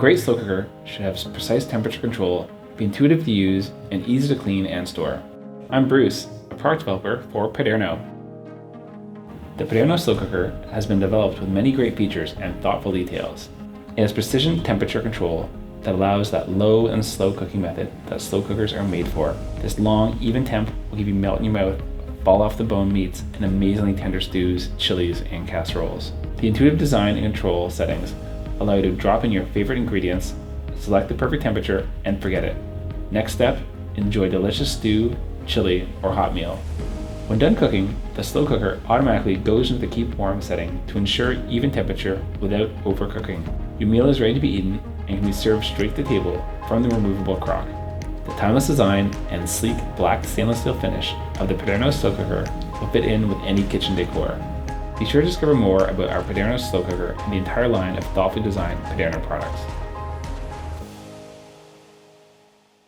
great slow cooker should have precise temperature control, be intuitive to use, and easy to clean and store. I'm Bruce, a product developer for PADERNO. The PADERNO Slow Cooker has been developed with many great features and thoughtful details. It has precision temperature control that allows that low and slow cooking method that slow cookers are made for. This long, even temp will give you melt in your mouth, fall off the bone meats, and amazingly tender stews, chilies, and casseroles. The intuitive design and control settings allow you to drop in your favorite ingredients, select the perfect temperature, and forget it. Next step, enjoy delicious stew, chili, or hot meal. When done cooking, the slow cooker automatically goes into the keep warm setting to ensure even temperature without overcooking. Your meal is ready to be eaten and can be served straight to the table from the removable crock. The timeless design and sleek black stainless steel finish of the PADERNO Slow Cooker will fit in with any kitchen decor. Be sure to discover more about our PADERNO Slow Cooker and the entire line of thoughtfully designed PADERNO products.